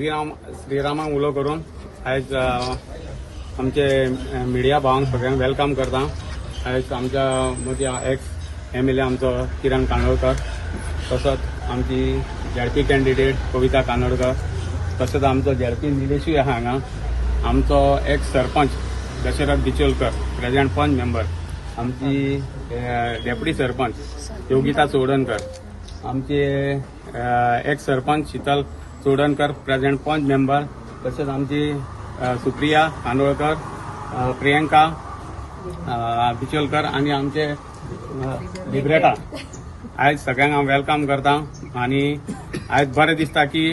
श्रीरामाक उलो करून आयज आमचे मिडिया भावांक सगळ्यांक वेलकम करता। आयज आमच्या मदीं एक्स एमएलए आमचो किरण कानोडकर, तसोच आमची जेडपी कॅन्डिडेट कविता कानोडकर, तसोच आमचो जेडपी निलेशूय आहा हांगा, आमचो एक्स सरपंच दशरथ बिचोलकर प्रेझेंट पंच मेंबर, आमची डेप्युटी सरपंच योगिता चोडणकर, आमचे एक्स सरपंच शीतल चोडणकर प्रेझेंट पंच मेंबर, तसेच आमची सुप्रिया कानोळकर, प्रियंका बिचोलकर आणि आमचे लिब्रेटा। आयज सगळ्यांक हांव वेलकम करता आणि आयज बरें दिसता की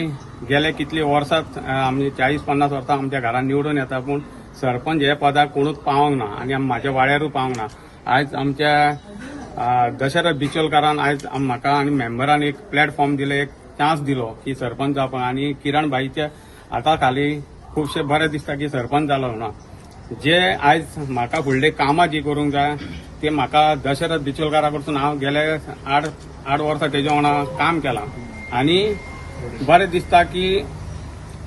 गेले कितली वर्सां आमी 40-50 वर्सां आमच्या घरान निवडून येता, पूण सरपंच हे पदाक कोणूच पावंक ना आणि म्हाज्या वाड्यारूय पावंक ना। आयज आमच्या दशरथ बिचोलकरान आयज म्हाका आनी मेंबरान एक प्लॅटफॉर्म दिले, एक चान्स दिलो की सरपंच जावपाक, आणि किरण भाईच्या हाता खाली खूबशे बरें दिसता की सरपंच जालो म्हणून। जे आयज म्हाका फुडले कामां जी करूंक जाय ते म्हाका दशरथ बिचोलकरा कडसून हांव गेले 8 वर्सां तेजे वांगडा काम केलां आणि बरें दिसता की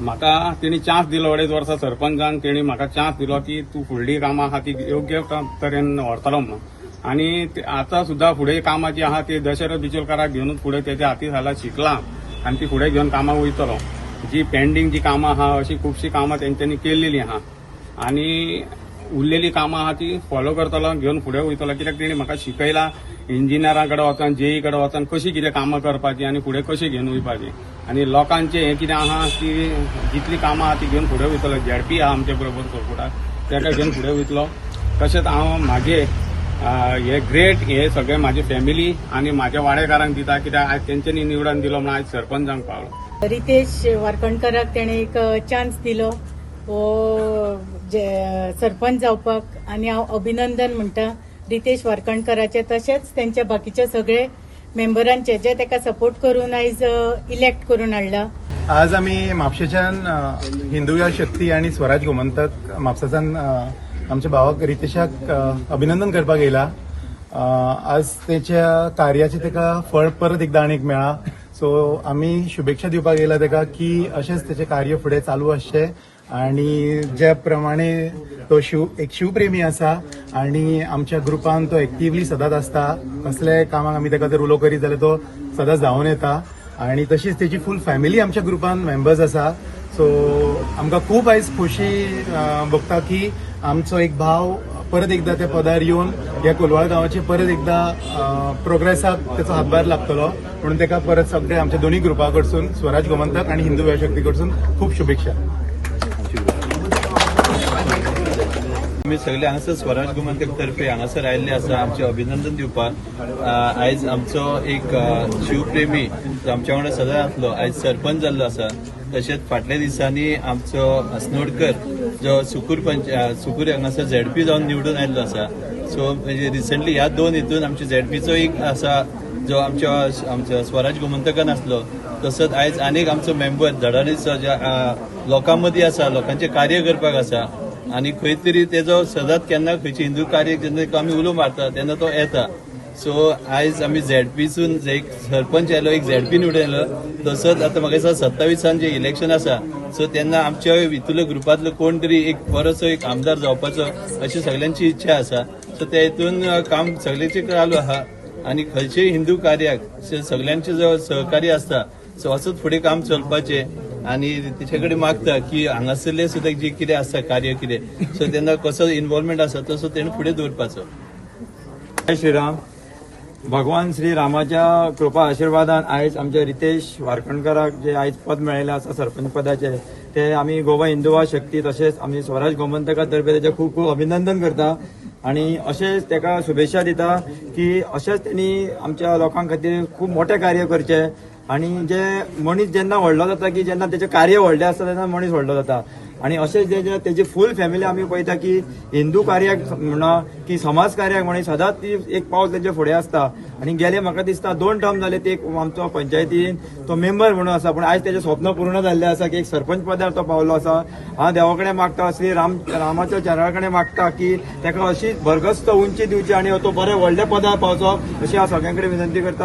म्हाका तेणी चान्स दिलो। 2.5 वर्सां सरपंचान तेणी म्हाका चान्स दिलो की तूं फुडली कामां आहा ती योग्य तरेन व्हरतलो म्हणून, आणि आतां सुद्दां फुडें कामां जी आहा ती दशरथ बिचोलकराक घेवनूच फुडें तेच्या हाती खाला शिकलां आणि ती फुडें घेवन कामां वयतलो। जी पेंडींग जी कामां आहा अशी खुबशी कामां तेंच्यांनी केल्लेली आहा आणि उरलेली कामां आहा ती फॉलो करतलो, घेवन फुडें वयतलो। कित्याक तेणी म्हाका शिकयलां इंजिनियरां कडेन वचून, जेई कडेन वचून कशी कितें कामां करपाची आणि फुडें कशी घेवन वयपाची, आणि लोकांचे हें कितें आहा ती जितली कामां आहा ती घेवन फुडें वयतलो। जेडपी आहा आमचे बरोबर सोडफुटाक, ताका घेवन फुडें वयतलो। तशेंच हांव म्हाजे हे ग्रेट हे सगळे म्हाजी फॅमिली आणि म्हाज्या वाडेकारांक दिता, कित्याक आयज तेंच्यांनी निवडून दिलो म्हणून आयज सरपंचांक पावलो। रितेश वारकणकराक तेणे एक चान्स दिलो सरपंच जावपाक, आणि हांव अभिनंदन म्हणटा रितेश वारकणकराचे, तशेंच तेंच्या बाकीचे सगळे मेंबरांचे जे ताका सपोर्ट करून आयज इलेक्ट करून हाडला। आज आमी म्हापशेच्यान हिंदू युवा शक्ती आणि स्वराज गोमंतक म्हापसाच्यान आमच्या भावाक रितेशाक अभिनंदन करपाक येयला। आज तेच्या कार्याचे ताका फळ परत एकदा आनीक मेळ्ळा, सो आमी शुभेच्छा दिवपाक येयला ताका की अशेंच तेचे कार्य फुडें चालू आसचें, आणि ज्या प्रमाणे तो एक शिवप्रेमी आसा आणि आमच्या ग्रुपान तो एक्टिवली सदांच आसता, कसलेय कामाक आमी ताका जर उलो करीत जाल्यार तो सदांच धांवन येता, आणि तशीच तेची फूल फॅमिली आमच्या ग्रुपान मेंबर्स आसा। सो आमकां खूब आयज खोशी भोगता की आमचो एक भाव परत एकदा त्या पदार येवन ह्या कोलवाळ गांवाचे परत एकदा प्रोग्रेसाक ताचो हातभार लागतलो, म्हणून ताका परत सगळे आमच्या दोन्ही ग्रुपा कडसून स्वराज गोमंतक आणि हिंदू युवा शक्ती कडसून खूब शुभेच्छा। आमी सगळे हांगासर स्वराज गोमंतक तर्फे हांगासर आयिल्ले आसा आमचे अभिनंदन दिवपाक। आयज आमचो एक शिवप्रेमी जो आमच्या वांगडा सदांच आसलो आयज सरपंच जाल्लो आसा। तशेंच फाटल्या दिसांनी आमचो अस्नोडकर जो सुकूर हांगासर झेडपी जावन निवडून आयिल्लो आसा। सो रिसंटली ह्या 2 हितून आमच्या झेडपीचो एक आसा जो आमच्या स्वराज गोमंतकान आसलो, तसोच आयज आनीक आमचो मेंबर धडाडीचो ज्या लोकां मदीं आसा, लोकांचे कार्य करपाक आसा, आणि खंय तरी तेजो सदांच केन्ना खंयचे हिंदू कार्य जेन्ना आमी उलो मारता तेन्ना तो येता। सो आयज आमी झेडपीसून एक सरपंच आयलो, एक झेडपी निवडून आयलो, तसोच आतां म्हाका दिसता 27 जे इलेक्शन आसा, सो तेन्ना आमच्या हितूंतलो ग्रुपांतलो कोण तरी एक बरोसो एक आमदार जावपाचो अशी सगळ्यांची इच्छा आसा। सो त्या हितून काम सगळ्यांचे चालू आहा, आणि खंयचेय हिंदू कार्याक सगळ्यांचे जो सहकार्य आसता सो असोच फुडें काम चलपाचें, आणि तेचे कडेन मागता की हांगासरले सुद्दां जे कितें आसा कार्य कितें सो तेन्ना कसो इन्वॉल्वमेंट आसा तसो तेणें फुडें दवरपाचो। जय श्रीराम। भगवान श्री रामाच्या कृपा आशीर्वादान आयज आमचे रितेश वारकणकराक जे आयज पद मेळिल्लें आसा सरपंच पदाचे, ते आमी गोवा हिंदू युवा शक्ती तशेंच आमी स्वराज गोमंतका तर्फे तेचे खूब खूब अभिनंदन करता, आणि अशेंच ताका शुभेच्छा दिता की अशेंच तेणी आमच्या लोकां खातीर खूब मोठें कार्य करचें, आणि जे मनीस जेन्ना व्हडलो जाता की जेन्ना तेचे कार्य व्हडलें आसता तेन्ना मनीस व्हडलो जाता, आणि अशेंच तेजी फूल फॅमिली आमी पळयता की हिंदू कार्याक म्हणा की समाज कार्याक म्हणा सदांच ती एक पावल तेजे फुडें आसता। आणि गेले म्हाका दिसता 2 टर्म जाले ते आमचो पंचायतीन तो मेंबर म्हणून आसा, पूण आयज तेजें स्वप्न पूर्ण जाल्लें आसा की एक सरपंच पदार तो पावलो आसा। हांव देवा कडेन मागता, श्री रामाच्या चरणा कडेन मागता की ताका अशी भरगस्त उंची दिवची आणि तो बरे व्हडल्या पदार पावचो अशी हांव सगळ्यां कडेन विनंती करता।